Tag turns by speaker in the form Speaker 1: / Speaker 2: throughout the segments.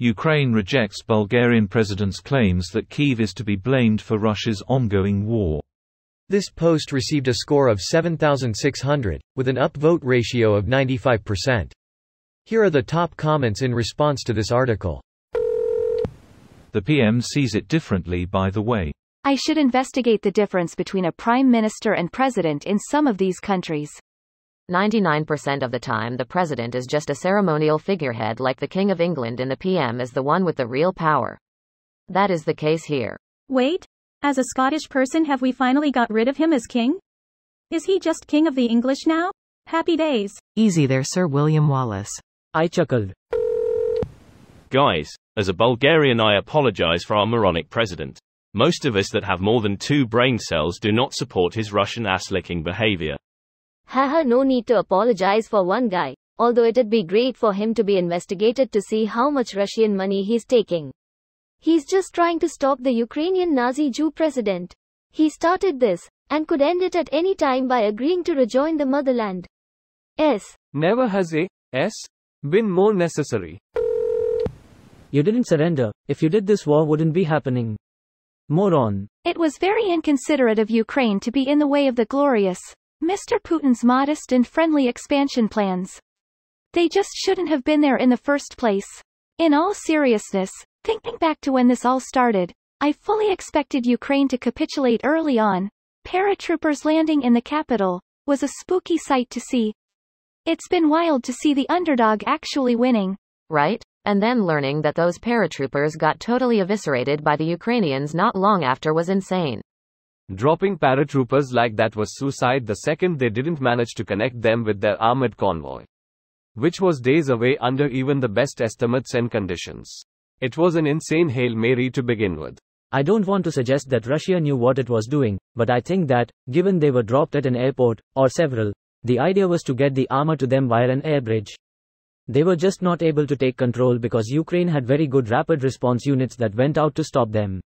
Speaker 1: Ukraine rejects Bulgarian president's claims that Kyiv is to be blamed for Russia's ongoing war.
Speaker 2: This post received a score of 7,600, with an upvote ratio of 95%. Here are the top comments in response to this article.
Speaker 1: The PM sees it differently, by the way.
Speaker 3: I should investigate the difference between a prime minister and president in some of these countries.
Speaker 4: 99% of the time the president is just a ceremonial figurehead, like the King of England, and the PM is the one with the real power. That is the case here.
Speaker 5: Wait, as a Scottish person, have we finally got rid of him as king? Is he just king of the English now? Happy days.
Speaker 6: Easy there, Sir William Wallace.
Speaker 7: I chuckled.
Speaker 8: Guys, as a Bulgarian, I apologize for our moronic president. Most of us that have more than 2 brain cells do not support his Russian ass-licking behavior.
Speaker 9: Haha, no need to apologize for one guy, although it'd be great for him to be investigated to see how much Russian money he's taking. He's just trying to stop the Ukrainian Nazi Jew president. He started this, and could end it at any time by agreeing to rejoin the motherland.
Speaker 7: Never has been more necessary. You didn't surrender. If you did, this war wouldn't be happening. Moron.
Speaker 3: It was very inconsiderate of Ukraine to be in the way of the glorious Mr. Putin's modest and friendly expansion plans. They just shouldn't have been there in the first place. In all seriousness, thinking back to when this all started, I fully expected Ukraine to capitulate early on. Paratroopers landing in the capital was a spooky sight to see. It's been wild to see the underdog actually winning.
Speaker 4: Right? And then learning that those paratroopers got totally eviscerated by the Ukrainians not long after was insane.
Speaker 7: Dropping paratroopers like that was suicide the second they didn't manage to connect them with their armored convoy, which was days away under even the best estimates and conditions. It was an insane Hail Mary to begin with. I don't want to suggest that Russia knew what it was doing, but I think that, given they were dropped at an airport, or several, the idea was to get the armor to them via an air bridge. They were just not able to take control because Ukraine had very good rapid response units that went out to stop them.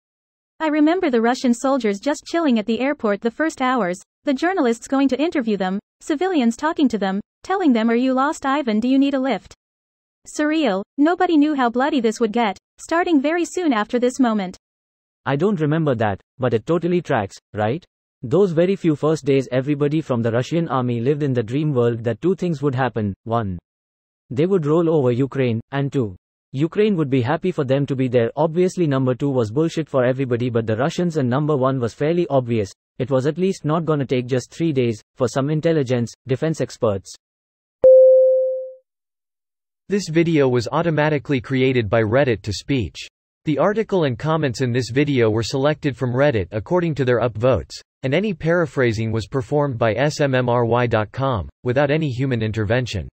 Speaker 5: I remember the Russian soldiers just chilling at the airport the first hours, the journalists going to interview them, civilians talking to them, telling them, "Are you lost, Ivan? Do you need a lift?" Surreal. Nobody knew how bloody this would get, starting very soon after this moment.
Speaker 7: I don't remember that, but it totally tracks, right? Those very few first days, everybody from the Russian army lived in the dream world that 2 things would happen. 1. They would roll over Ukraine, and 2. Ukraine would be happy for them to be there. Obviously number 2 was bullshit for everybody but the Russians, and number 1 was fairly obvious. It was at least not gonna take just 3 days, for some intelligence, defense experts.
Speaker 2: This video was automatically created by Reddit to speech. The article and comments in this video were selected from Reddit according to their upvotes, and any paraphrasing was performed by smmry.com, without any human intervention.